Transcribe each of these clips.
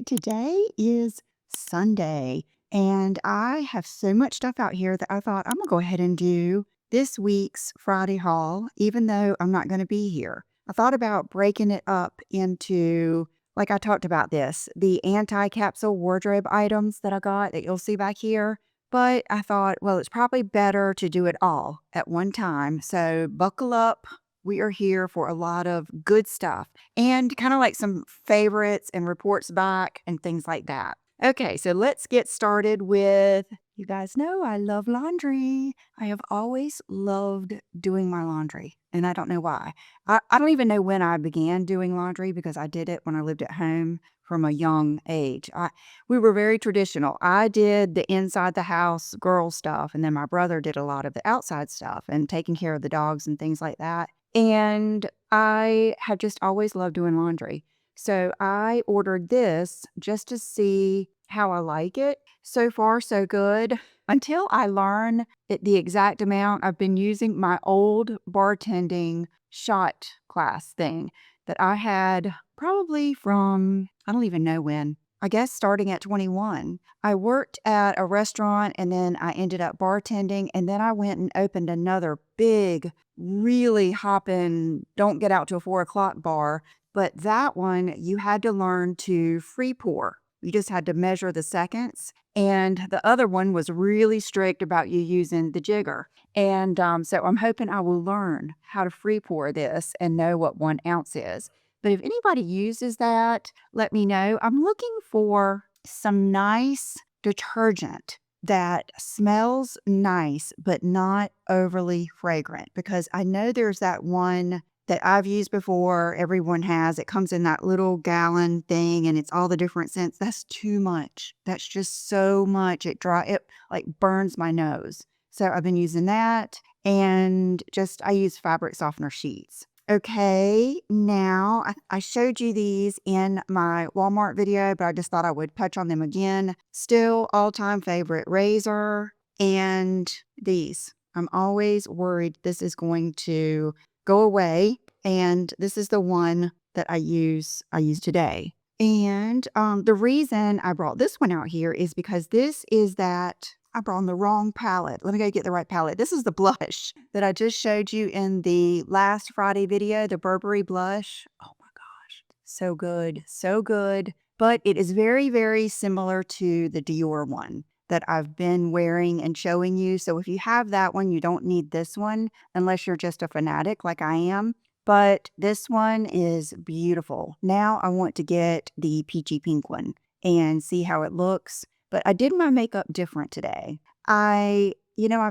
Today is Sunday, and I have so much stuff out here that I thought I'm gonna go ahead and do this week's Friday haul, even though I'm not gonna be here. I thought about breaking it up into, like I talked about this, the anti-capsule wardrobe items that I got that you'll see back here. But I thought, well, it's probably better to do it all at one time. So buckle up. We are here for a lot of good stuff and kind of like some favorites and reports back and things like that. Okay, so let's get started with, you guys know I love laundry. I have always loved doing my laundry, and I don't know why. I don't even know when I began doing laundry because I did it when I lived at home from a young age. We were very traditional. I did the inside the house girl stuff, and then my brother did a lot of the outside stuff and taking care of the dogs and things like that. And I have just always loved doing laundry. So I ordered this just to see how I like it. So far, so good. Until I learn the exact amount, I've been using my old bartending shot class thing that I had probably from, I don't even know when. I guess starting at 21. I worked at a restaurant and then I ended up bartending, and then I went and opened another big, really hopping, don't get out till 4 o'clock bar. But that one, you had to learn to free pour. You just had to measure the seconds. And the other one was really strict about you using the jigger. And so I'm hoping I will learn how to free pour this and know what 1 ounce is. But if anybody uses that, let me know. I'm looking for some nice detergent that smells nice, but not overly fragrant, because I know there's that one that I've used before. Everyone has. It comes in that little gallon thing and it's all the different scents. That's too much. That's just so much. It like burns my nose. So I've been using that, and just I use fabric softener sheets. Okay, now I showed you these in my Walmart video, but I just thought I would touch on them again. Still all-time favorite razor, and these. I'm always worried this is going to go away, and this is the one that I use today. And the reason I brought this one out here is because this is that I brought on the wrong palette. Let me go get the right palette. This is the blush that I just showed you in the last Friday video, the Burberry blush. Oh my gosh, so good, so good. But it is very, very similar to the Dior one that I've been wearing and showing you. So if you have that one, you don't need this one unless you're just a fanatic like I am. But this one is beautiful. Now I want to get the peachy pink one and see how it looks. But I did my makeup different today. I've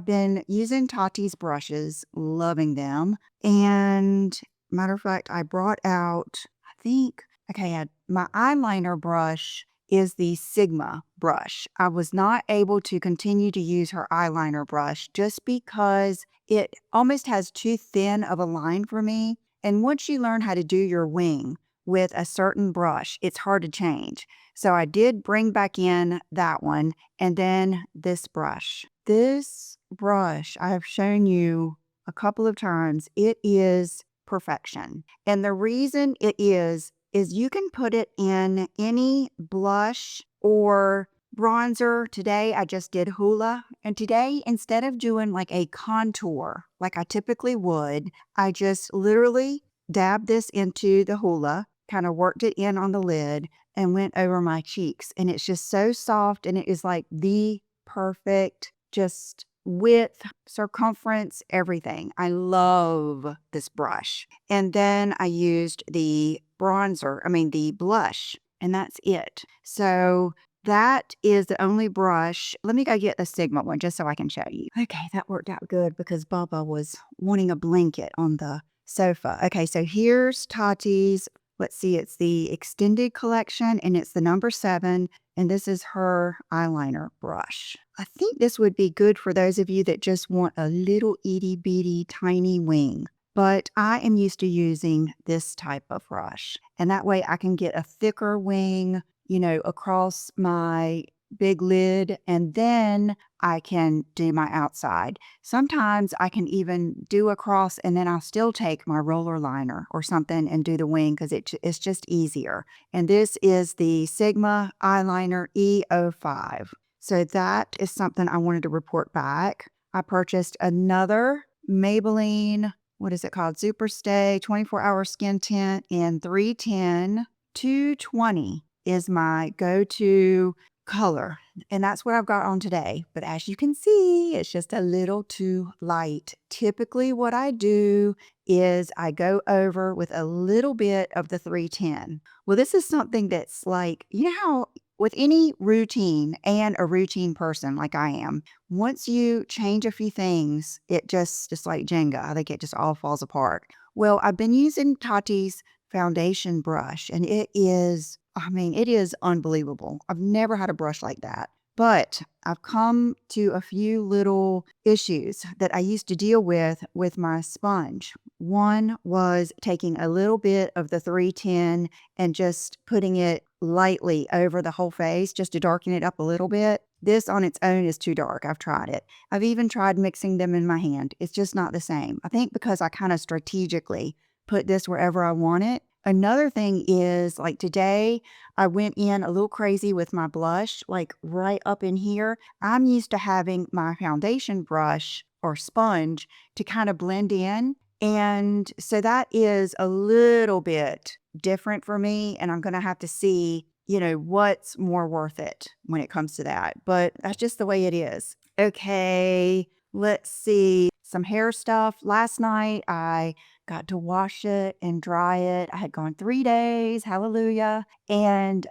been using Tati's brushes, loving them. And matter of fact, I brought out, my eyeliner brush is the Sigma brush. I was not able to continue to use her eyeliner brush just because it almost has too thin of a line for me. And once you learn how to do your wing with a certain brush, it's hard to change. So I did bring back in that one, and then this brush. This brush I have shown you a couple of times. It is perfection. And the reason it is you can put it in any blush or bronzer. Today I just did Hoola, and today instead of doing like a contour like I typically would, I just literally dabbed this into the Hoola, kind of worked it in on the lid, and went over my cheeks. And it's just so soft, and it is like the perfect just width, circumference, everything. I love this brush. And then I used the the blush, and that's it. So that is the only brush. Let me go get the Sigma one just so I can show you. Okay, that worked out good because Bubba was wanting a blanket on the sofa. Okay, so here's Tati's. Let's see, it's the extended collection, and it's the number 7, and this is her eyeliner brush. I think this would be good for those of you that just want a little itty bitty tiny wing. But I am used to using this type of brush, and that way I can get a thicker wing, across my big lid, and then I can do my outside. Sometimes I can even do across and then I'll still take my roller liner or something and do the wing because it's just easier. And this is the Sigma Eyeliner E05. So that is something I wanted to report back. I purchased another Maybelline, what is it called? Super Stay 24-hour skin tint in 310. 220 is my go-to color, and that's what I've got on today. But as you can see, it's just a little too light. Typically, what I do is I go over with a little bit of the 310. Well, this is something that's like, you know how with any routine and a routine person like I am, once you change a few things, just like Jenga. I think it just all falls apart. Well, I've been using Tati's foundation brush, and it is, I mean, it is unbelievable. I've never had a brush like that. But I've come to a few little issues that I used to deal with my sponge. One was taking a little bit of the 310 and just putting it lightly over the whole face just to darken it up a little bit. This on its own is too dark. I've tried it. I've even tried mixing them in my hand. It's just not the same. I think because I kind of strategically put this wherever I want it. Another thing is, like today, I went in a little crazy with my blush, like right up in here. I'm used to having my foundation brush or sponge to kind of blend in. And so that is a little bit different for me. And I'm going to have to see, what's more worth it when it comes to that. But that's just the way it is. Okay, let's see. Some hair stuff. Last night, I got to wash it and dry it. I had gone 3 days, hallelujah. And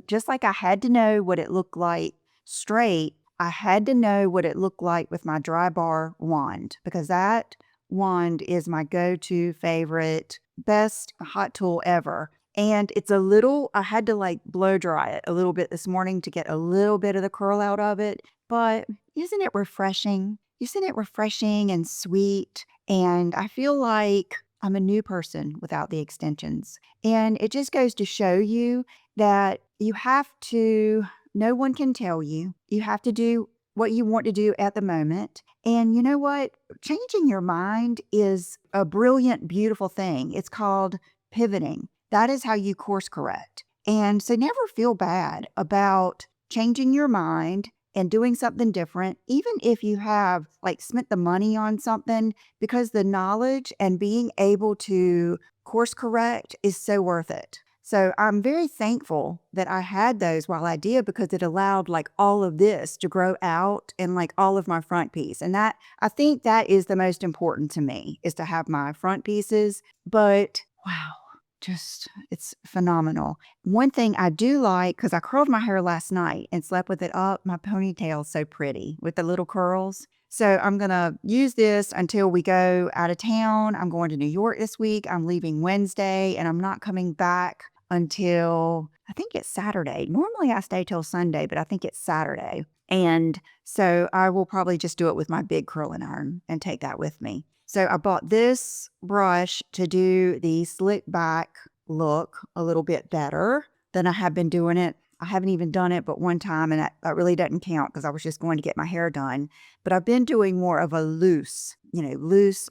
just like I had to know what it looked like straight, I had to know what it looked like with my dry bar wand, because that wand is my go-to favorite, best hot tool ever. And I had to like blow dry it a little bit this morning to get a little bit of the curl out of it. But isn't it refreshing? Isn't it refreshing and sweet? And I feel like I'm a new person without the extensions. And it just goes to show you that no one can tell you. You have to do what you want to do at the moment. And you know what? Changing your mind is a brilliant, beautiful thing. It's called pivoting. That is how you course correct. And so never feel bad about changing your mind and doing something different, even if you have like spent the money on something, because the knowledge and being able to course correct is so worth it. So I'm very thankful that I had those while I did, because it allowed like all of this to grow out and like all of my front piece. And I think that is the most important to me, is to have my front pieces. But wow, it's phenomenal. One thing I do like, because I curled my hair last night and slept with it up, my ponytail's so pretty with the little curls. So I'm going to use this until we go out of town. I'm going to New York this week. I'm leaving Wednesday, and I'm not coming back until I think it's Saturday. Normally I stay till Sunday, but I think it's Saturday. And so I will probably just do it with my big curling iron and take that with me. So I bought this brush to do the slick back look a little bit better than I have been doing it. I haven't even done it but one time, and that really doesn't count because I was just going to get my hair done. But I've been doing more of a loose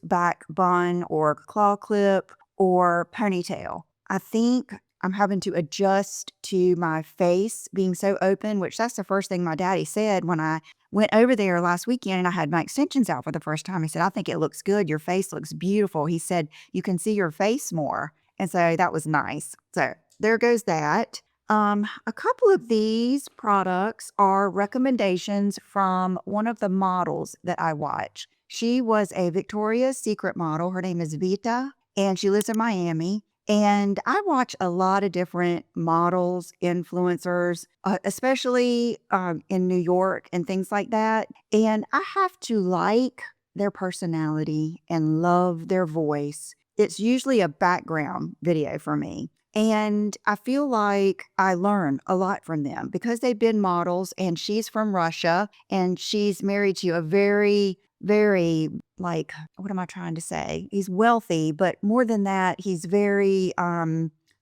back bun or claw clip or ponytail. I think I'm having to adjust to my face being so open, which that's the first thing my daddy said when I went over there last weekend and I had my extensions out for the first time. He said, "I think it looks good. Your face looks beautiful." He said, "You can see your face more." And so that was nice. So there goes that. A couple of these products are recommendations from one of the models that I watch. She was a Victoria's Secret model. Her name is Vita, and she lives in Miami. And I watch a lot of different models, influencers, especially in New York and things like that. And I have to like their personality and love their voice. It's usually a background video for me. And I feel like I learn a lot from them because they've been models, and she's from Russia, and she's married to a very, very, like, what am I trying to say? He's wealthy, but more than that, he's very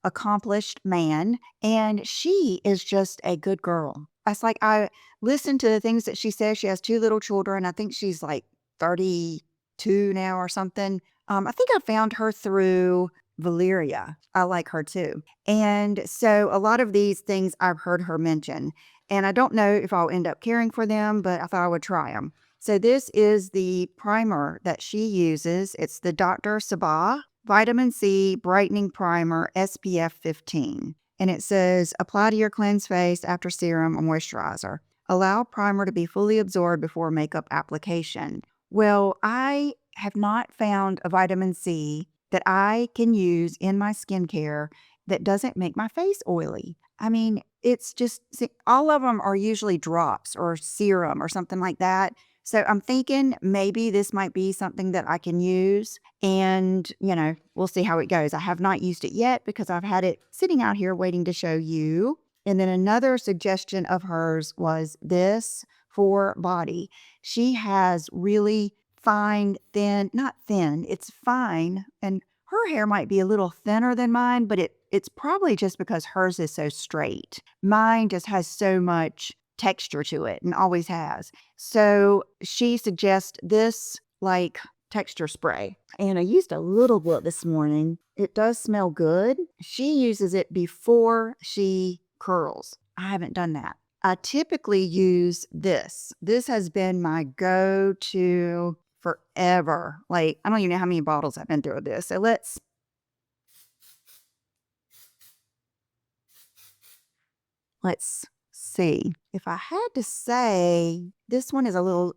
accomplished man. And she is just a good girl. it's like I listened to the things that she says. She has 2 little children. I think she's like 32 now or something. I think I found her through Valeria. I like her too. And so a lot of these things I've heard her mention, and I don't know if I'll end up caring for them, but I thought I would try them. So this is the primer that she uses. It's the Dr. Sabah Vitamin C Brightening Primer SPF 15. And it says, apply to your cleansed face after serum or moisturizer. Allow primer to be fully absorbed before makeup application. Well, I have not found a vitamin C that I can use in my skincare that doesn't make my face oily. I mean, it's just, all of them are usually drops or serum or something like that. So I'm thinking maybe this might be something that I can use, and, we'll see how it goes. I have not used it yet because I've had it sitting out here waiting to show you. And then another suggestion of hers was this for body. She has really fine, thin, not thin, it's fine. And her hair might be a little thinner than mine, but it's probably just because hers is so straight. Mine just has so much texture to it and always has. So she suggests this like texture spray. And I used a little bit this morning. It does smell good. She uses it before she curls. I haven't done that. I typically use this. This has been my go-to forever. Like, I don't even know how many bottles I've been through of this. So let's see. If I had to say, this one is a little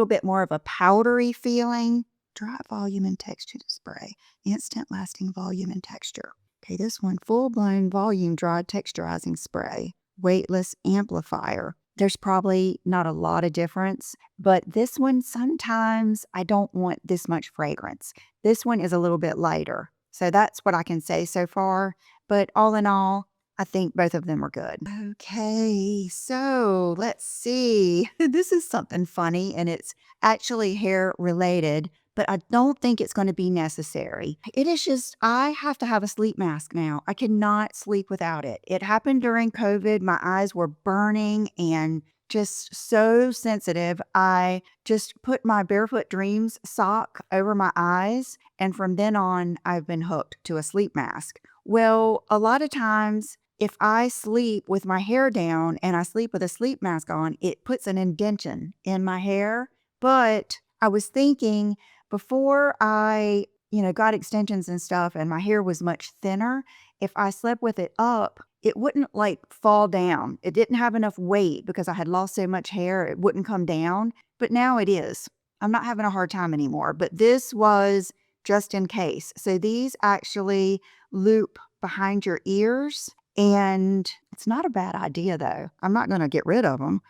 bit more of a powdery feeling. Dry volume and texture spray. Instant lasting volume and texture. Okay, this one, full blown volume dry texturizing spray. Weightless amplifier. There's probably not a lot of difference, but this one, sometimes I don't want this much fragrance. This one is a little bit lighter. So that's what I can say so far. But all in all, I think both of them are good. Okay, so let's see. This is something funny, and it's actually hair related, but I don't think it's going to be necessary. It is just, I have to have a sleep mask now. I cannot sleep without it. It happened during COVID. My eyes were burning and just so sensitive. I just put my Barefoot Dreams sock over my eyes, and from then on, I've been hooked to a sleep mask. Well, a lot of times, if I sleep with my hair down and I sleep with a sleep mask on, it puts an indentation in my hair. But I was thinking, before I, got extensions and stuff and my hair was much thinner, if I slept with it up, it wouldn't like fall down. It didn't have enough weight because I had lost so much hair, it wouldn't come down. But now it is. I'm not having a hard time anymore. But this was just in case. So these actually loop behind your ears. And it's not a bad idea, though. I'm not going to get rid of them.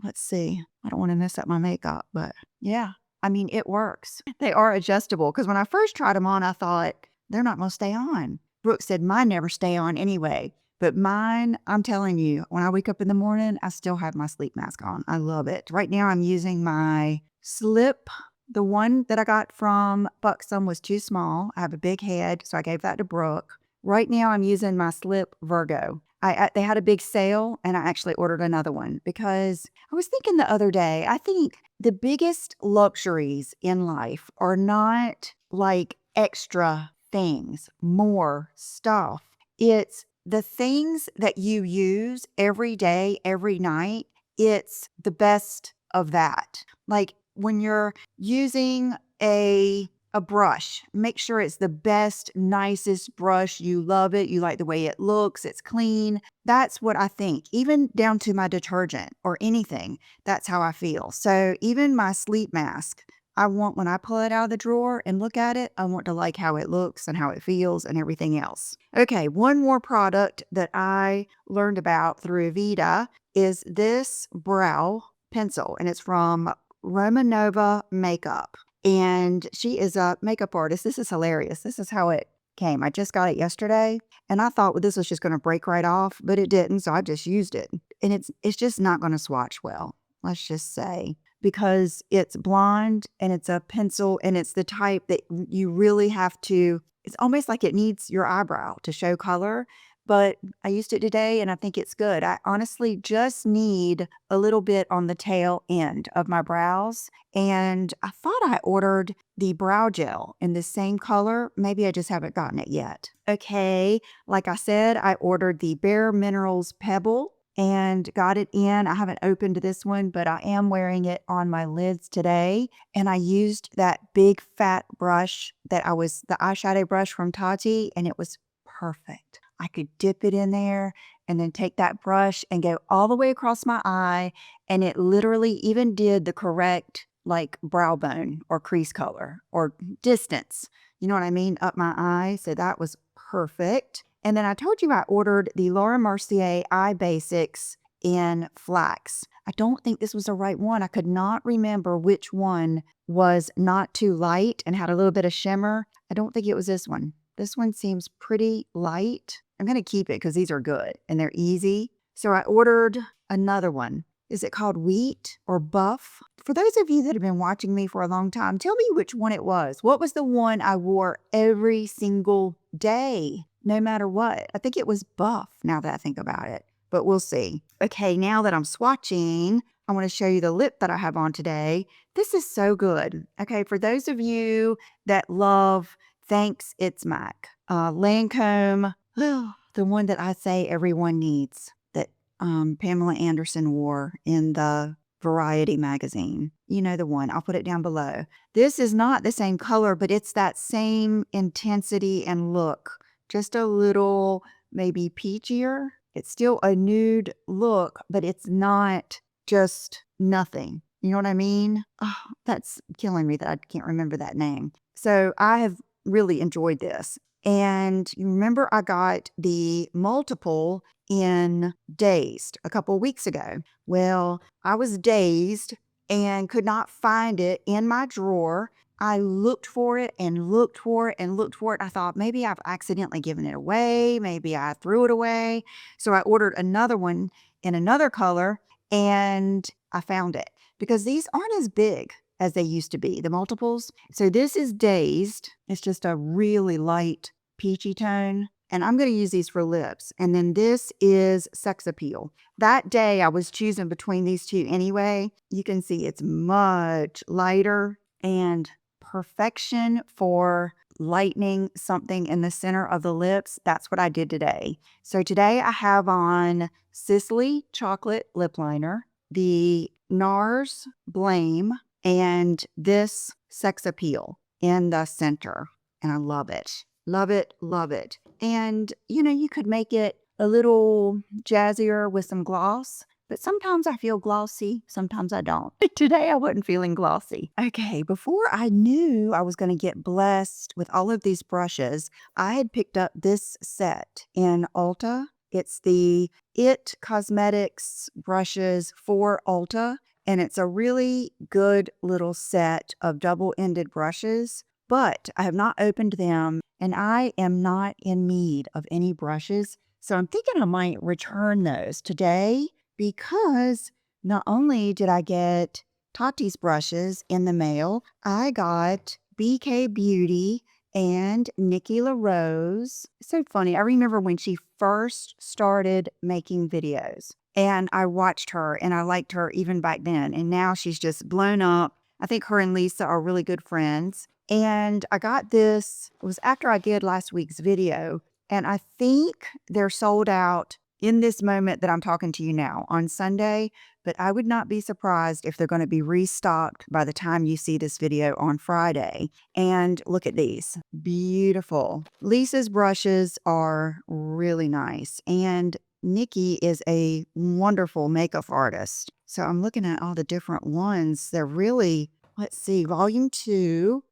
Let's see. I don't want to mess up my makeup, but yeah, I mean, it works. They are adjustable because when I first tried them on, I thought they're not going to stay on. Brooke said mine never stay on anyway. But mine, I'm telling you, when I wake up in the morning, I still have my sleep mask on. I love it. Right now, I'm using my Slip. The one that I got from Buxom was too small. I have a big head, so I gave that to Brooke. Right now, I'm using my Slip Virgo. They had a big sale, and I actually ordered another one because I was thinking the other day, I think the biggest luxuries in life are not like extra things, more stuff. It's the things that you use every day, every night. It's the best of that. Like when you're using a brush, make sure it's the best, nicest brush. You love it. You like the way it looks. It's clean. That's what I think. Even down to my detergent or anything, that's how I feel. So even my sleep mask, I want, when I pull it out of the drawer and look at it, I want to like how it looks and how it feels and everything else. Okay, one more product that I learned about through Vita is this brow pencil, and it's from Romanova Makeup. And she is a makeup artist. This is hilarious. This is how it came. I just got it yesterday, and I thought, well, this was just going to break right off, but it didn't, so I just used it. And it's just not going to swatch well, let's just say, because it's blonde and it's a pencil, and it's the type that you really have to, it's almost like it needs your eyebrow to show color, but I used it today and I think it's good. I honestly just need a little bit on the tail end of my brows. And I thought I ordered the brow gel in the same color. Maybe I just haven't gotten it yet. Okay, like I said, I ordered the Bare Minerals Pebble and got it in. I haven't opened this one, but I am wearing it on my lids today. And I used that big fat brush the eyeshadow brush from Tati, and it was perfect. I could dip it in there and then take that brush and go all the way across my eye, and it literally even did the correct like brow bone or crease color or distance. You know what I mean? Up my eye. So that was perfect. And then I told you I ordered the Laura Mercier Eye Basics in flax. I don't think this was the right one. I could not remember which one was not too light and had a little bit of shimmer. I don't think it was this one. This one seems pretty light. I'm going to keep it because these are good and they're easy. So I ordered another one. Is it called Wheat or Buff? For those of you that have been watching me for a long time, tell me which one it was. What was the one I wore every single day, no matter what? I think it was Buff, now that I think about it, but we'll see. Okay, now that I'm swatching, I want to show you the lip that I have on today. This is so good. Okay, for those of you that love Thanks, It's Mac, Lancome, the one that I say everyone needs, that Pamela Anderson wore in the Variety magazine. You know the one. I'll put it down below. This is not the same color, but it's that same intensity and look. Just a little maybe peachier. It's still a nude look, but it's not just nothing. You know what I mean? Oh, that's killing me that I can't remember that name. So I have really enjoyed this. And you remember I got the multiple in Dazed a couple of weeks ago. Well, I was dazed and could not find it in my drawer. I looked for it and looked for it and looked for it. I thought maybe I've accidentally given it away. Maybe I threw it away. So I ordered another one in another color and I found it because these aren't as big as they used to be, the multiples. So this is Dazed. It's just a really light peachy tone. And I'm going to use these for lips. And then this is Sex Appeal. That day I was choosing between these two anyway. You can see it's much lighter and perfection for lightening something in the center of the lips. That's what I did today. So today I have on Sisley Chocolate Lip Liner, the NARS Blame, and this Sex Appeal in the center. And I love it. Love it, love it. And, you know, you could make it a little jazzier with some gloss, but sometimes I feel glossy, sometimes I don't. Today I wasn't feeling glossy. Okay, before I knew I was going to get blessed with all of these brushes, I had picked up this set in Ulta. It's the IT Cosmetics brushes for Ulta, and it's a really good little set of double-ended brushes. But I have not opened them, and I am not in need of any brushes. So I'm thinking I might return those today because not only did I get Tati's brushes in the mail, I got BK Beauty and Nikki LaRose. So funny. I remember when she first started making videos, and I watched her and I liked her even back then. And now she's just blown up. I think her and Lisa are really good friends. And I got this, it was after I did last week's video, and I think they're sold out in this moment that I'm talking to you now on Sunday, but I would not be surprised if they're going to be restocked by the time you see this video on Friday. And look at these, beautiful. Lisa's brushes are really nice, and Nikki is a wonderful makeup artist. So I'm looking at all the different ones. They're really, let's see, volume 2.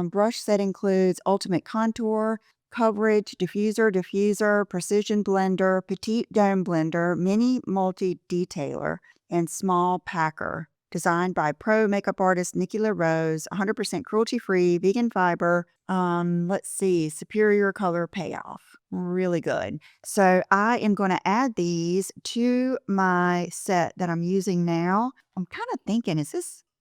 Brush set includes Ultimate Contour, Coverage, Diffuser, Precision Blender, Petite Dome Blender, Mini Multi-Detailer, and Small Packer. Designed by pro makeup artist Nikki LaRose, 100% cruelty-free, vegan fiber. Let's see, superior color payoff. Really good. So I am going to add these to my set that I'm using now. I'm kind of thinking,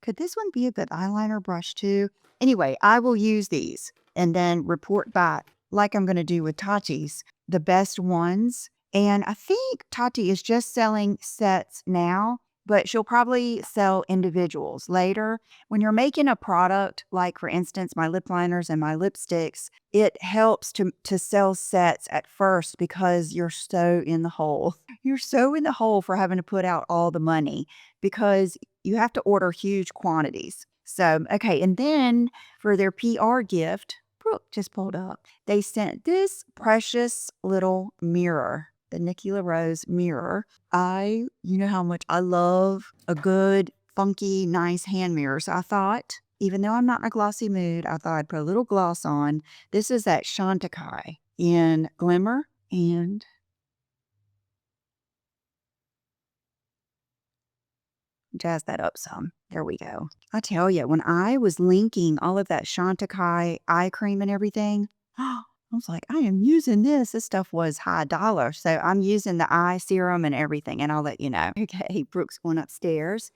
could this one be a good eyeliner brush too? Anyway, I will use these and then report back like I'm going to do with Tati's, the best ones And I think Tati is just selling sets now, but she'll probably sell individuals later. When you're making a product, like for instance, my lip liners and my lipsticks, it helps to sell sets at first because you're so in the hole. You're so in the hole for having to put out all the money because you have to order huge quantities. So, okay. And then for their PR gift, Brooke just pulled up. They sent this precious little mirror, the Nikki LaRose mirror. You know how much I love a good, funky, nice hand mirror. So I thought, even though I'm not in a glossy mood, I thought I'd put a little gloss on. This is that Chantecaille in Glimmer, and jazz that up some. There we go. I tell you, when I was linking all of that Chantecaille eye cream and everything, I was like, I am using this. This stuff was high dollar. So I'm using the eye serum and everything, and I'll let you know. Okay, Brooke's going upstairs.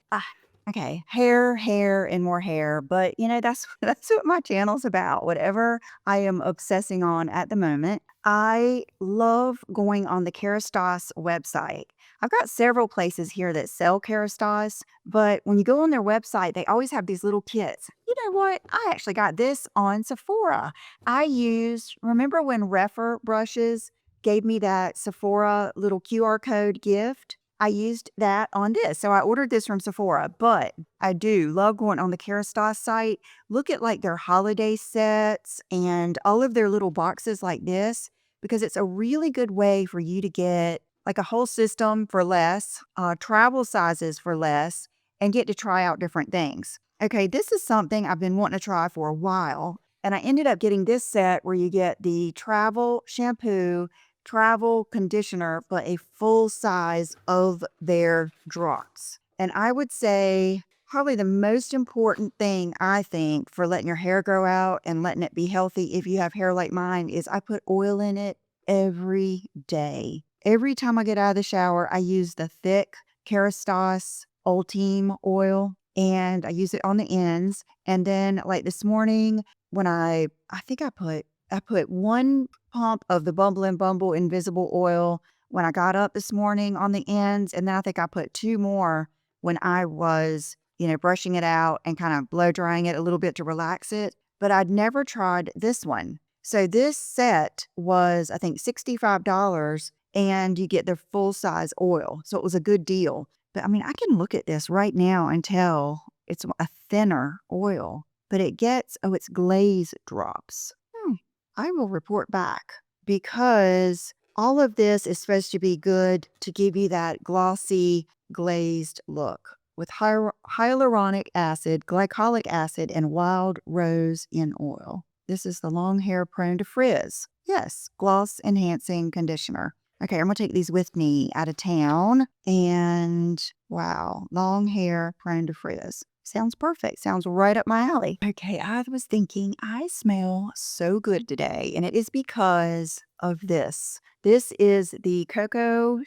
Okay, hair, and more hair. But that's that's what my channel's about. Whatever I am obsessing on at the moment. I love going on the Kerastase website. I've got several places here that sell Kerastase, but when you go on their website, they always have these little kits. You know what? I actually got this on Sephora. Remember when Refer Brushes gave me that Sephora little QR code gift? I used that on this. So I ordered this from Sephora, but I do love going on the Kerastase site. Look at like their holiday sets and all of their little boxes like this, because it's a really good way for you to get like a whole system for less, travel sizes for less, and get to try out different things. Okay, this is something I've been wanting to try for a while. And I ended up getting this set where you get the travel shampoo, travel conditioner, but a full size of their drops. And I would say probably the most important thing I think for letting your hair grow out and letting it be healthy if you have hair like mine is I put oil in it every day. Every time I get out of the shower, I use the thick Kerastase Ultime oil and I use it on the ends. And then like this morning when I think I put one pump of the Bumble and Bumble Invisible Oil when I got up this morning on the ends. And then I think I put two more when I was, brushing it out and kind of blow drying it a little bit to relax it. But I'd never tried this one. So this set was, I think, $65 and you get the full size oil. So it was a good deal. But I mean, I can look at this right now and tell it's a thinner oil, but it's glaze drops. I will report back because all of this is supposed to be good to give you that glossy, glazed look with hyaluronic acid, glycolic acid, and wild rose in oil. This is the long hair prone to frizz. Yes, gloss enhancing conditioner. Okay, I'm going to take these with me out of town. And wow, long hair prone to frizz. Sounds perfect. Sounds right up my alley. Okay, I was thinking I smell so good today, and it is because of this. This is the Coco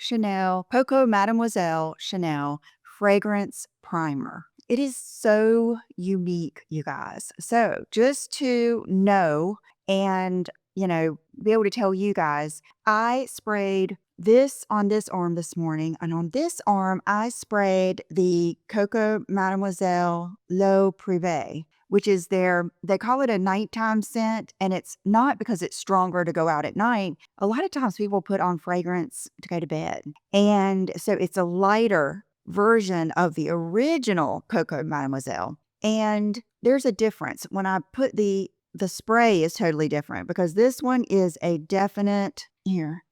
Mademoiselle Chanel Fragrance Primer. It is so unique, you guys. So just to know and, be able to tell you guys, I sprayed this on this arm this morning, and on this arm, I sprayed the Coco Mademoiselle L'Eau Privée, which is they call it a nighttime scent, and it's not because it's stronger to go out at night. A lot of times people put on fragrance to go to bed. And so it's a lighter version of the original Coco Mademoiselle. And there's a difference. When I put the spray is totally different because this one is a definite here.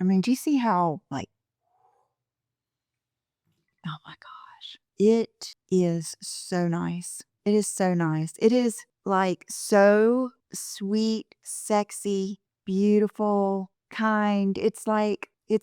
I mean, do you see how oh my gosh, it is so nice. It is so nice. It is like so sweet, sexy, beautiful, kind. It's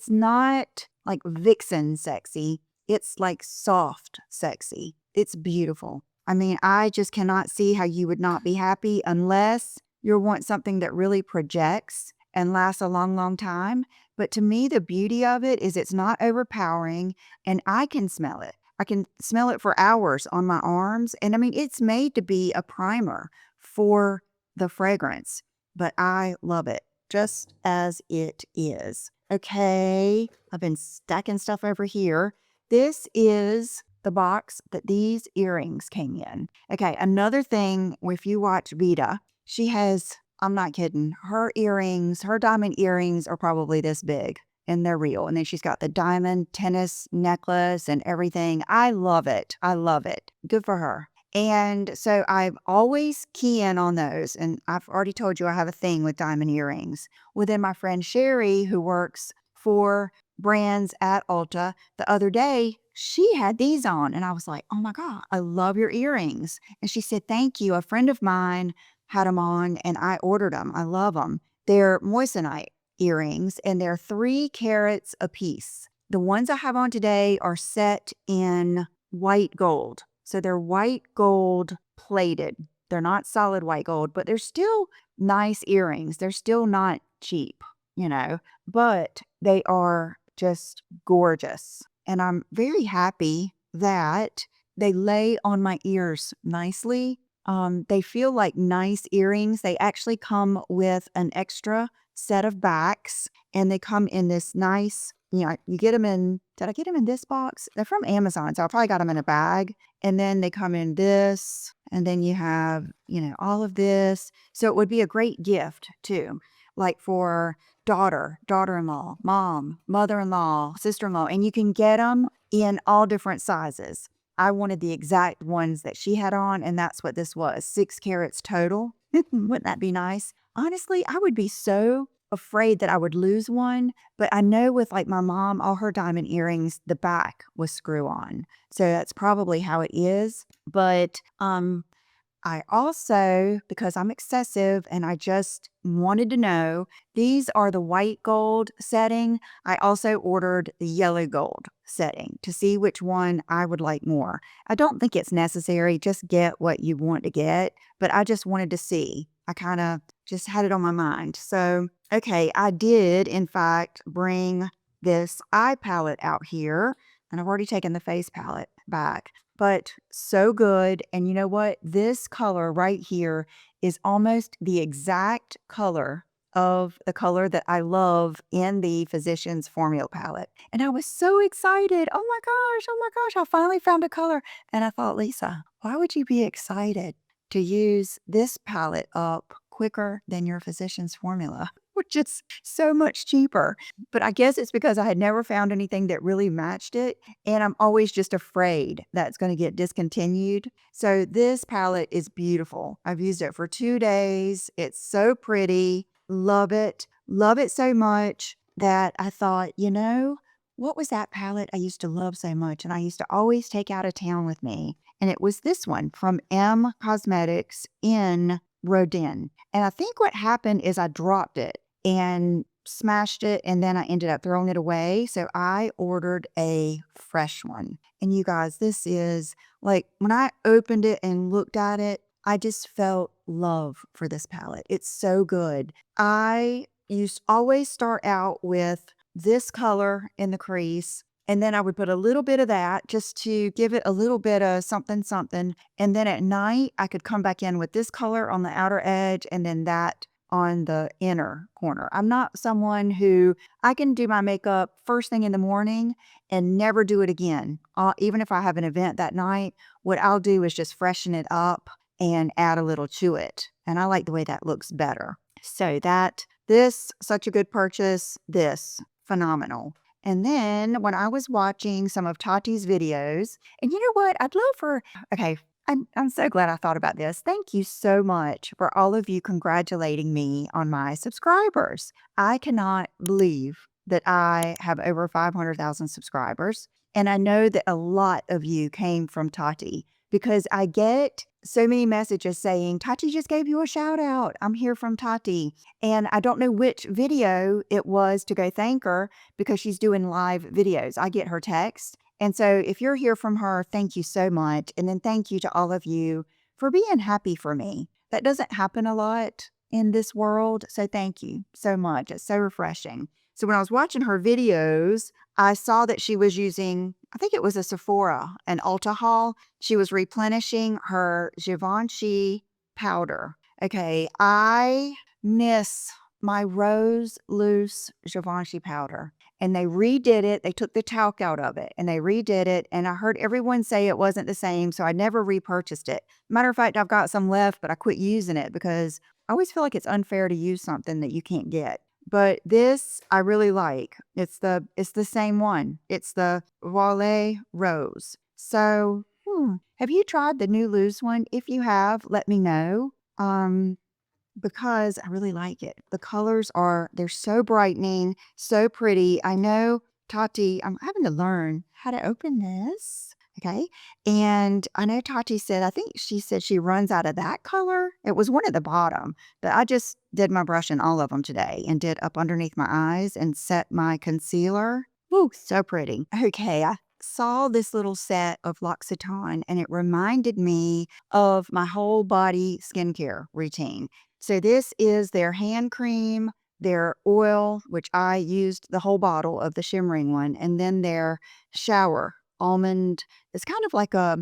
not like vixen sexy. It's like soft sexy. It's beautiful. I mean, I just cannot see how you would not be happy unless you want something that really projects and lasts a long, long time. But to me, the beauty of it is it's not overpowering and I can smell it. I can smell it for hours on my arms. And I mean, it's made to be a primer for the fragrance, but I love it. just as it is. Okay, I've been stacking stuff over here. This is the box that these earrings came in. Okay, another thing, if you watch Vita, she has, I'm not kidding, her earrings, her diamond earrings are probably this big and they're real. And then she's got the diamond tennis necklace and everything. I love it. I love it. Good for her. And so I always key in on those. And I've already told you I have a thing with diamond earrings. Well, then my friend Sherry, who works for brands at Ulta, the other day, she had these on. And I was like, oh my God, I love your earrings. And she said, thank you. A friend of mine had them on and I ordered them. I love them. They're moissanite earrings and they're 3 carats a piece. The ones I have on today are set in white gold. So they're white gold plated. They're not solid white gold, but they're still nice earrings. They're still not cheap, but they are just gorgeous. And I'm very happy that they lay on my ears nicely. They feel like nice earrings. They actually come with an extra set of backs and they come in this nice, you get them in, did I get them in this box? They're from Amazon, so I probably got them in a bag. And then they come in this, and then you have, all of this. So it would be a great gift too, like for daughter-in-law, mom, mother-in-law, sister-in-law, and you can get them in all different sizes. I wanted the exact ones that she had on, and that's what this was, 6 carats total. Wouldn't that be nice? Honestly, I would be so afraid that I would lose one, but I know with like my mom, all her diamond earrings, the back was screw on. So that's probably how it is. But I also, because I'm excessive and I just wanted to know, these are the white gold setting. I also ordered the yellow gold setting to see which one I would like more. I don't think it's necessary. Just get what you want to get, but I just wanted to see. I kind of just had it on my mind. So, okay, I did, in fact, bring this eye palette out here, and I've already taken the face palette back. But so good. And you know what? This color right here is almost the exact color of the color that I love in the Physicians Formula palette. And I was so excited. Oh my gosh, I finally found a color. And I thought, Lisa, why would you be excited to use this palette up quicker than your Physicians Formula, which is so much cheaper? But I guess it's because I had never found anything that really matched it. And I'm always just afraid that it's going to get discontinued. So this palette is beautiful. I've used it for 2 days. It's so pretty. Love it. Love it so much that I thought, what was that palette I used to love so much? And I used to always take out of town with me. And it was this one from M Cosmetics in Rodin. And I think what happened is I dropped it and smashed it, and then I ended up throwing it away. So I ordered a fresh one. And you guys, this is like when I opened it and looked at it, I just felt love for this palette. It's so good. I used always start out with this color in the crease. And then I would put a little bit of that just to give it a little bit of something, something. And then at night, I could come back in with this color on the outer edge and then that on the inner corner. I'm not someone who I can do my makeup first thing in the morning and never do it again. Even if I have an event that night, what I'll do is just freshen it up and add a little to it. And I like the way that looks better. So this, such a good purchase. This, phenomenal. And then when I was watching some of Tati's videos, and you know what? I'd love for, okay, I'm so glad I thought about this. Thank you so much for all of you congratulating me on my subscribers. I cannot believe that I have over 500,000 subscribers. And I know that a lot of you came from Tati because I get so many messages saying, Tati just gave you a shout out. I'm here from Tati. And I don't know which video it was to go thank her because she's doing live videos. I get her text. And so if you're here from her, thank you so much. And then thank you to all of you for being happy for me. That doesn't happen a lot in this world. So thank you so much. It's so refreshing. So when I was watching her videos, I saw that she was using, I think it was a Sephora, an Ulta haul. She was replenishing her Givenchy powder. Okay, I miss my Rose Loose Givenchy powder, and they redid it. They took the talc out of it, and they redid it, and I heard everyone say it wasn't the same, so I never repurchased it. Matter of fact, I've got some left, but I quit using it because I always feel like it's unfair to use something that you can't get. But this I really like. It's the same one. It's the Voile Rose. So, have you tried the new loose one? If you have, let me know. Because I really like it. The colors they're so brightening, so pretty. I know Tati, I'm having to learn how to open this. Okay. And I know Tati said, I think she said she runs out of that color. It was one at the bottom, but I just did my brush in all of them today and did up underneath my eyes and set my concealer. Woo, so pretty. Okay. I saw this little set of L'Occitane and it reminded me of my whole body skincare routine. So this is their hand cream, their oil, which I used the whole bottle of the shimmering one, and then their shower almond. It's kind of like a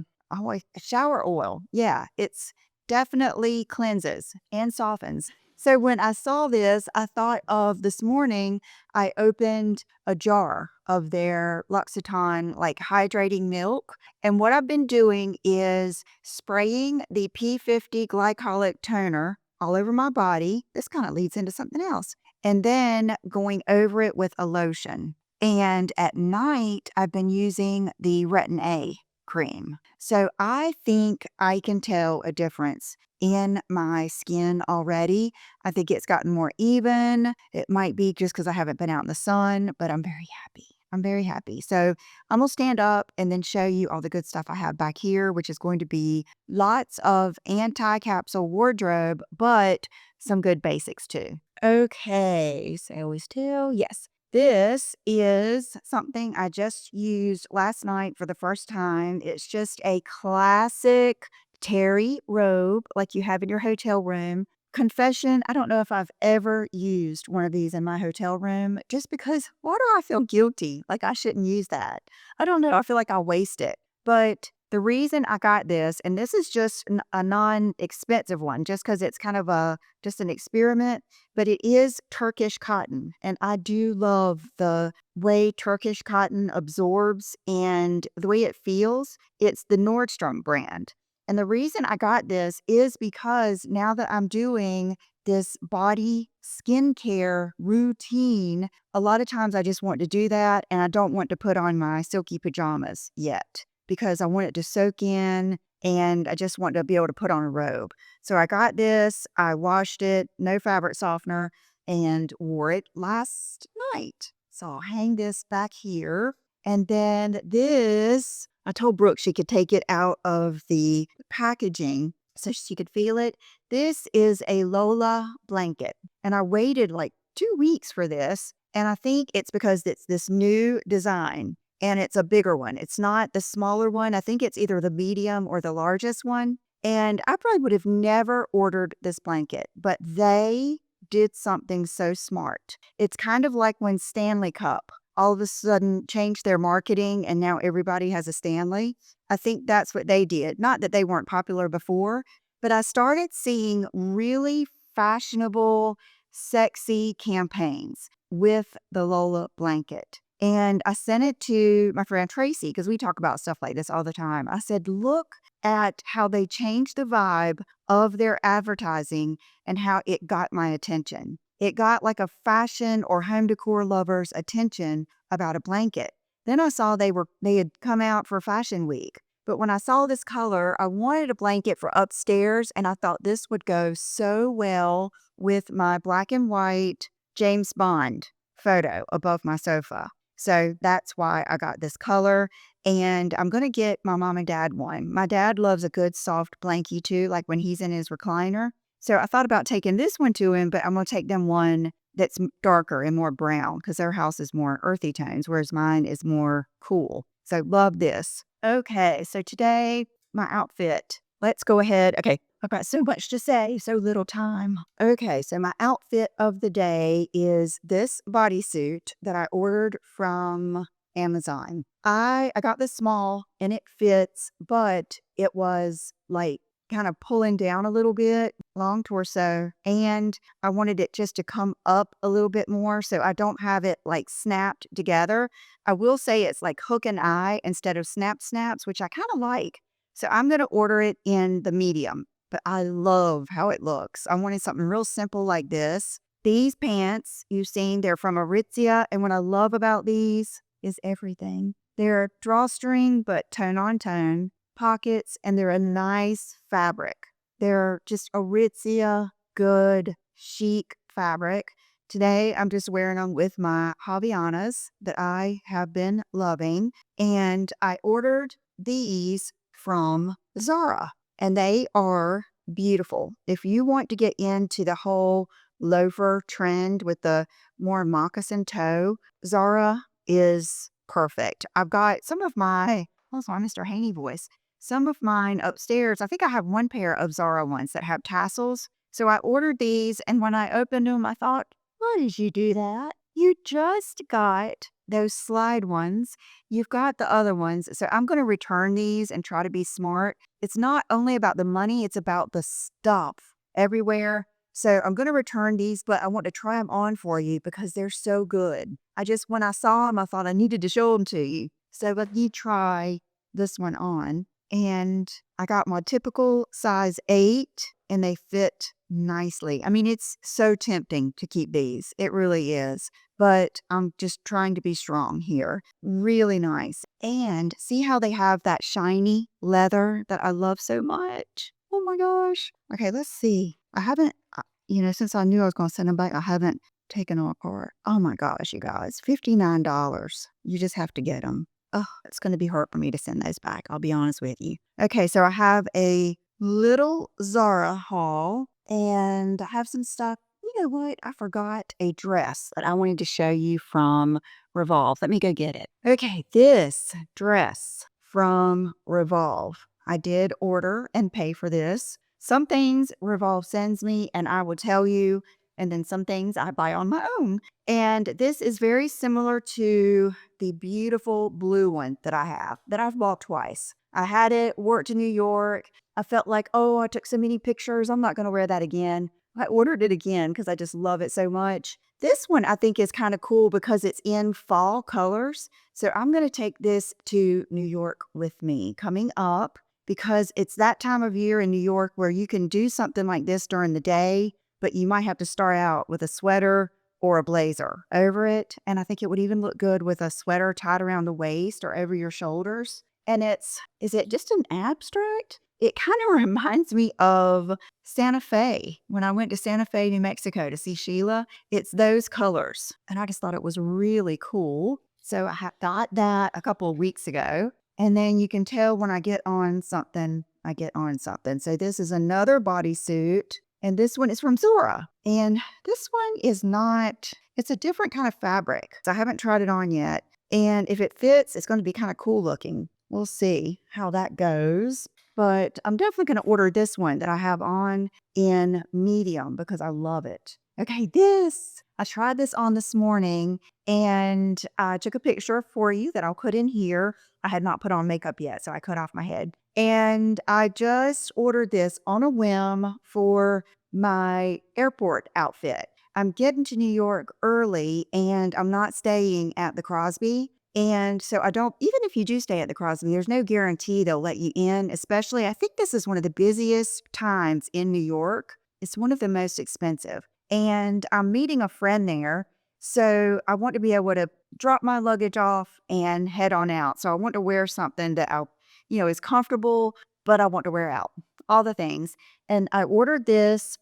shower oil. Yeah, it's definitely cleanses and softens. So when I saw this, I thought of this morning, I opened a jar of their L'Occitane like hydrating milk. And what I've been doing is spraying the P50 glycolic toner all over my body. This kind of leads into something else. And then going over it with a lotion. And at night, I've been using the Retin A cream. So I think I can tell a difference in my skin already. I think it's gotten more even. It might be just because I haven't been out in the sun, but I'm very happy. I'm very happy. So I'm going to stand up and then show you all the good stuff I have back here, which is going to be lots of anti-capsule wardrobe, but some good basics too. Okay, so I always tell, yes. This is something I just used last night for the first time. It's just a classic terry robe like you have in your hotel room. Confession, I don't know if I've ever used one of these in my hotel room just because why do I feel guilty? Like I shouldn't use that. I don't know. I feel like I'll waste it. But the reason I got this, and this is just a non-expensive one, just because it's kind of just an experiment, but it is Turkish cotton. And I do love the way Turkish cotton absorbs and the way it feels. It's the Nordstrom brand. And the reason I got this is because now that I'm doing this body skincare routine, a lot of times I just want to do that and I don't want to put on my silky pajamas yet because I want it to soak in and I just want to be able to put on a robe. So I got this, I washed it, no fabric softener, and wore it last night. So I'll hang this back here. And then this, I told Brooke she could take it out of the packaging so she could feel it. This is a Lola blanket. And I waited like 2 weeks for this. And I think it's because it's this new design and it's a bigger one. It's not the smaller one. I think it's either the medium or the largest one. And I probably would have never ordered this blanket, but they did something so smart. It's kind of like when Stanley Cup all of a sudden changed their marketing and now everybody has a Stanley. I think that's what they did. Not that they weren't popular before, but I started seeing really fashionable, sexy campaigns with the Lola blanket. And I sent it to my friend Tracy because we talk about stuff like this all the time. I said, look at how they changed the vibe of their advertising and how it got my attention. It got like a fashion or home decor lover's attention about a blanket. Then I saw they had come out for Fashion Week. But when I saw this color, I wanted a blanket for upstairs and I thought this would go so well with my black and white James Bond photo above my sofa. So that's why I got this color. And I'm going to get my mom and dad one. My dad loves a good soft blankie too, like when he's in his recliner. So I thought about taking this one to him, but I'm going to take them one that's darker and more brown because their house is more earthy tones, whereas mine is more cool. So love this. Okay, so today, my outfit. Let's go ahead. Okay, I've got so much to say, so little time. Okay, so my outfit of the day is this bodysuit that I ordered from Amazon. I got this small and it fits, but it was like kind of pulling down a little bit, long torso, and I wanted it just to come up a little bit more so I don't have it like snapped together. I will say it's like hook and eye instead of snaps, which I kind of like. So I'm going to order it in the medium, but I love how it looks. I wanted something real simple like this. These pants you've seen, they're from Aritzia, and what I love about these is everything. They're drawstring, but tone on tone, pockets, and they're a nice fabric. They're just Aritzia, good, chic fabric. Today, I'm just wearing them with my Havianas that I have been loving, and I ordered these from Zara, and they are beautiful. If you want to get into the whole loafer trend with the more moccasin toe, Zara is perfect. I've got some of my, oh, my Mr. Haney voice, some of mine upstairs. I think I have one pair of Zara ones that have tassels. So I ordered these, and when I opened them, I thought, why did you do that? You just got those slide ones. You've got the other ones. So I'm going to return these and try to be smart. It's not only about the money, it's about the stuff everywhere. So I'm going to return these, but I want to try them on for you because they're so good. When I saw them, I thought I needed to show them to you. So let me try this one on. And I got my typical size 8 and they fit nicely. I mean, it's so tempting to keep these. It really is. But I'm just trying to be strong here. Really nice. And see how they have that shiny leather that I love so much? Oh my gosh. Okay, let's see. I haven't, since I knew I was going to send them back, I haven't taken them apart. Oh my gosh, you guys. $59. You just have to get them. Oh, it's going to be hard for me to send those back. I'll be honest with you. Okay, so I have a little Zara haul and I have some stuff. You know what? I forgot a dress that I wanted to show you from Revolve. Let me go get it. Okay, this dress from Revolve. I did order and pay for this. Some things Revolve sends me and I will tell you, and then some things I buy on my own. And this is very similar to the beautiful blue one that I have, that I've bought twice. I had it, wore it to New York. I felt like, oh, I took so many pictures. I'm not going to wear that again. I ordered it again because I just love it so much. This one I think is kind of cool because it's in fall colors. So I'm going to take this to New York with me coming up because it's that time of year in New York where you can do something like this during the day, but you might have to start out with a sweater or a blazer over it. And I think it would even look good with a sweater tied around the waist or over your shoulders. And is it just an abstract? It kind of reminds me of Santa Fe. When I went to Santa Fe, New Mexico to see Sheila, it's those colors. And I just thought it was really cool. So I got that a couple of weeks ago. And then you can tell when I get on something, I get on something. So this is another bodysuit. And this one is from Zara. And this one is not, it's a different kind of fabric. So I haven't tried it on yet. And if it fits, it's going to be kind of cool looking. We'll see how that goes. But I'm definitely going to order this one that I have on in medium because I love it. Okay, I tried this on this morning and I took a picture for you that I'll put in here. I had not put on makeup yet, so I cut off my head. And I just ordered this on a whim for my airport outfit. I'm getting to New York early and I'm not staying at the Crosby. And so even if you do stay at the Crosby, there's no guarantee they'll let you in, especially, I think this is one of the busiest times in New York. It's one of the most expensive. And I'm meeting a friend there. So I want to be able to drop my luggage off and head on out. So I want to wear something that is comfortable, but I want to wear out. All the things. And I ordered this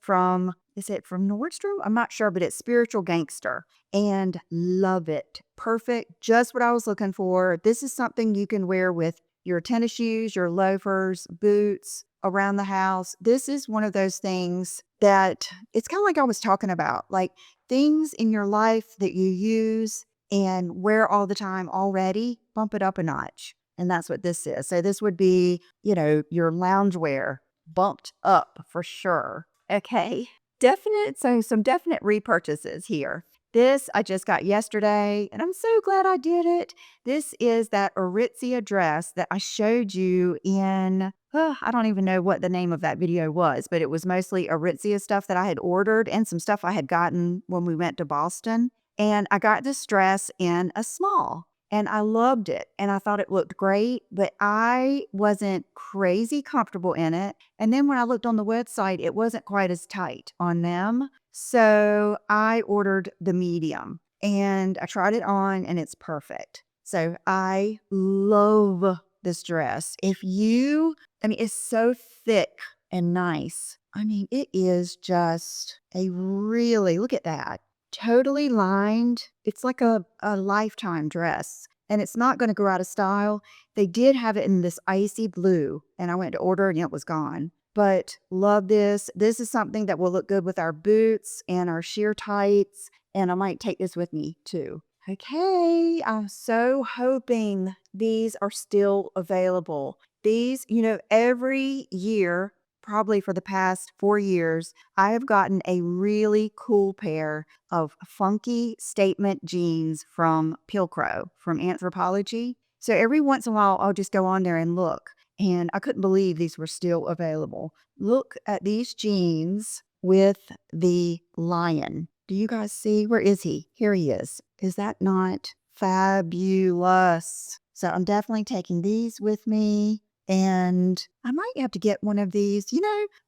is it from Nordstrom? I'm not sure, but it's Spiritual Gangster. And love it. Perfect. Just what I was looking for. This is something you can wear with your tennis shoes, your loafers, boots, around the house. This is one of those things that it's kind of like I was talking about, like things in your life that you use and wear all the time already, bump it up a notch. And that's what this is. So this would be, your loungewear bumped up for sure. Okay. Some definite repurchases here. This I just got yesterday, and I'm so glad I did it. This is that Aritzia dress that I showed you in, I don't even know what the name of that video was, but it was mostly Aritzia stuff that I had ordered and some stuff I had gotten when we went to Boston. And I got this dress in a small and I loved it and I thought it looked great, but I wasn't crazy comfortable in it. And then when I looked on the website, it wasn't quite as tight on them. So I ordered the medium and I tried it on and it's perfect. So I love this dress. It's so thick and nice. I mean, it is just a really, look at that, totally lined. It's like a lifetime dress and it's not going to go out of style. They did have it in this icy blue and I went to order and it was gone. But love this. This is something that will look good with our boots and our sheer tights. And I might take this with me too. Okay, I'm so hoping these are still available. These, every year, probably for the past 4 years, I have gotten a really cool pair of funky statement jeans from Pilcrow, from Anthropologie. So every once in a while, I'll just go on there and look. And I couldn't believe these were still available. Look at these jeans with the lion. Do you guys see? Where is he? Here he is. Is that not fabulous? So I'm definitely taking these with me. And I might have to get one of these.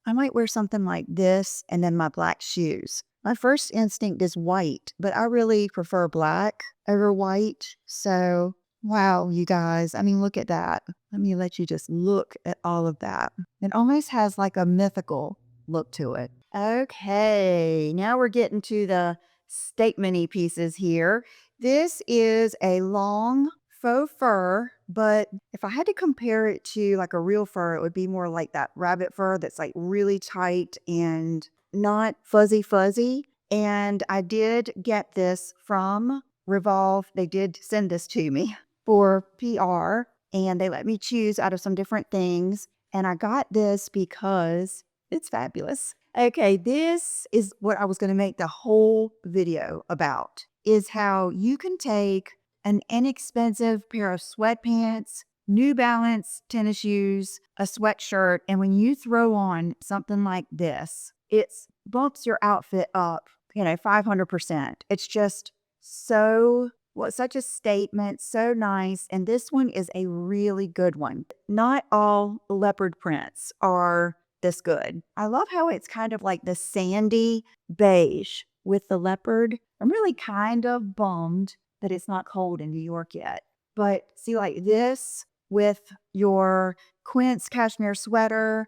I might wear something like this and then my black shoes. My first instinct is white, but I really prefer black over white. So, wow, you guys. I mean, look at that. Let me let you just look at all of that. It almost has like a mythical look to it. Okay, now we're getting to the statement-y pieces here. This is a long faux fur, but if I had to compare it to like a real fur, it would be more like that rabbit fur that's like really tight and not fuzzy. And I did get this from Revolve. They did send this to me for PR and they let me choose out of some different things. And I got this because it's fabulous. Okay, this is what I was going to make the whole video about, is how you can take an inexpensive pair of sweatpants, New Balance tennis shoes, a sweatshirt, and when you throw on something like this, it bumps your outfit up, 500%. It's just such a statement, so nice. And this one is a really good one. Not all leopard prints are this good. I love how it's kind of like the sandy beige with the leopard. I'm really kind of bummed that it's not cold in New York yet. But see, like this with your Quince cashmere sweater,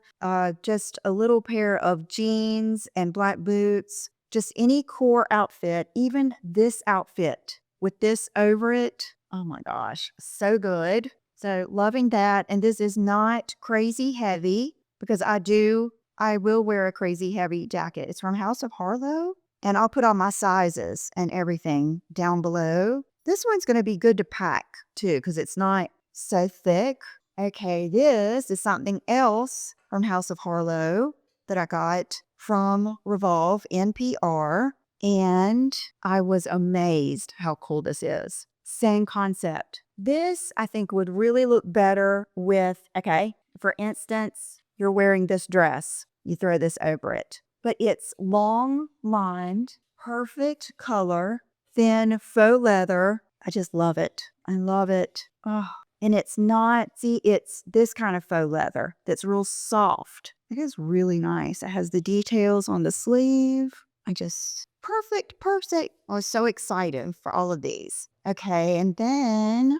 just a little pair of jeans and black boots, just any core outfit, even this outfit with this over it. Oh my gosh, so good. So loving that. And this is not crazy heavy because I will wear a crazy heavy jacket. It's from House of Harlow. And I'll put all my sizes and everything down below. This one's going to be good to pack too because it's not so thick. Okay, this is something else from House of Harlow that I got from Revolve NPR. And I was amazed how cool this is. Same concept. This, I think, would really look better with, for instance, you're wearing this dress. You throw this over it. But it's long lined, perfect color, thin faux leather. I just love it. I love it. Oh, and it's this kind of faux leather that's real soft. It is really nice. It has the details on the sleeve. Perfect. I was so excited for all of these. Okay, and then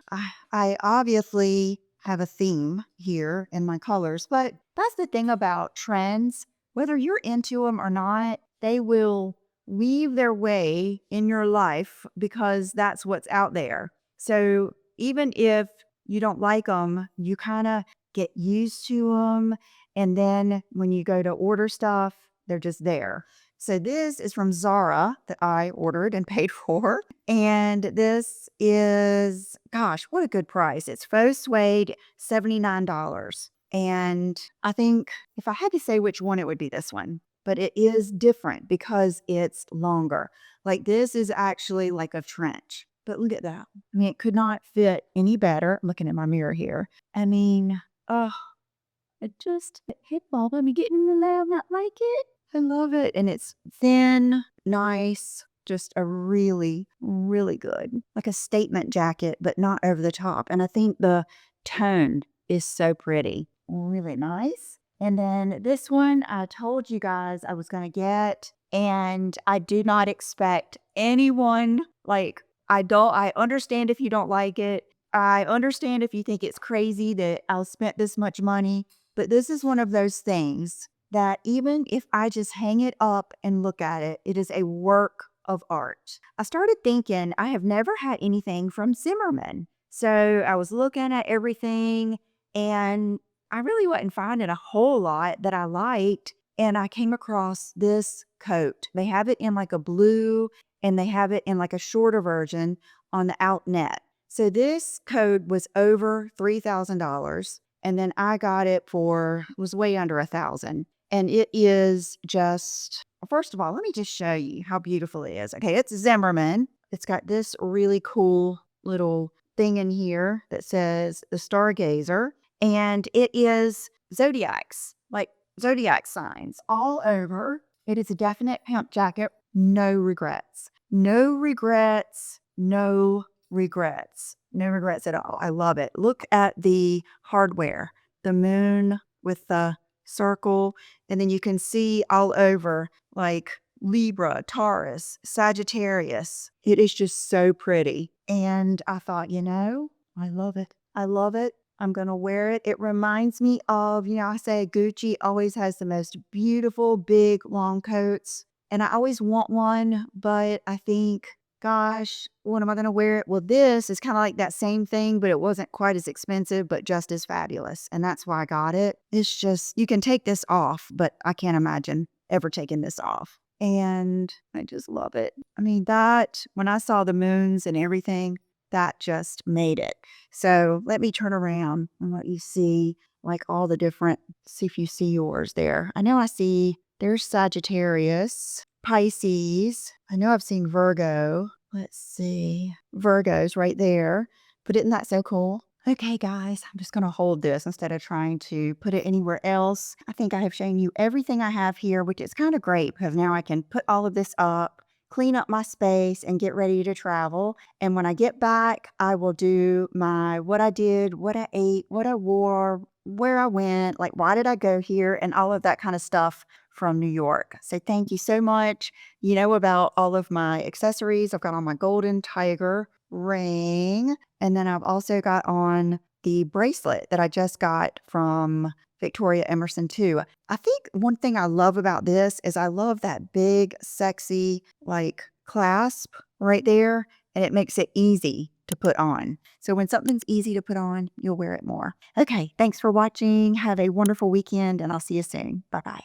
I obviously have a theme here in my colors, but that's the thing about trends. Whether you're into them or not, they will weave their way in your life because that's what's out there. So even if you don't like them, you kind of get used to them. And then when you go to order stuff, they're just there. So this is from Zara that I ordered and paid for. And this is, gosh, what a good price. It's faux suede, $79. And I think if I had to say which one, it would be this one. But it is different because it's longer. Like this is actually like a trench. But look at that. I mean, it could not fit any better. I'm looking at my mirror here. I mean, oh, It just hit ball. Let me get in the lab, not like it. I love it. And it's thin, nice, just a really, really good, like a statement jacket, but not over the top. And I think the tone is so pretty. Really nice. And then this one I told you guys I was going to get, and I do not expect anyone, like, I understand if you don't like it. I understand if you think it's crazy that I spent this much money, but this is one of those things that even if I just hang it up and look at it, it is a work of art. I started thinking I have never had anything from Zimmerman. So I was looking at everything and I really wasn't finding a whole lot that I liked. And I came across this coat. They have it in like a blue and they have it in like a shorter version on the Outnet. So this coat was over $3,000. And then I got it for, was way under 1,000. And it is just, first of all, let me just show you how beautiful it is. Okay, it's Zimmerman. It's got this really cool little thing in here that says the Stargazer. And it is zodiacs, like zodiac signs all over. It is a definite pimp jacket. No regrets. No regrets. No regrets. No regrets at all. I love it. Look at the hardware. The moon with the circle. And then you can see all over like Libra, Taurus, Sagittarius. It is just so pretty. And I thought, I love it. I love it. I'm going to wear it. It reminds me of, I say Gucci always has the most beautiful, big, long coats. And I always want one, but I think, gosh, when am I going to wear it? Well, this is kind of like that same thing, but it wasn't quite as expensive, but just as fabulous. And that's why I got it. It's just, you can take this off, but I can't imagine ever taking this off. And I just love it. I mean, when I saw the moons and everything, that just made it. So let me turn around and let you see like all the different, see if you see yours there. I know I see there's Sagittarius, Pisces. I know I've seen Virgo. Let's see. Virgo's right there. But isn't that so cool? Okay, guys, I'm just going to hold this instead of trying to put it anywhere else. I think I have shown you everything I have here, which is kind of great because now I can put all of this up, clean up my space, and get ready to travel. And when I get back, I will do what I did, what I ate, what I wore, where I went, like why did I go here, and all of that kind of stuff from New York. So thank you so much. You know about all of my accessories. I've got on my golden tiger ring, and then I've also got on the bracelet that I just got from Victoria Emerson too. I think one thing I love about this is I love that big, sexy, like clasp right there, and it makes it easy to put on. So when something's easy to put on, you'll wear it more. Okay, thanks for watching. Have a wonderful weekend, and I'll see you soon. Bye-bye.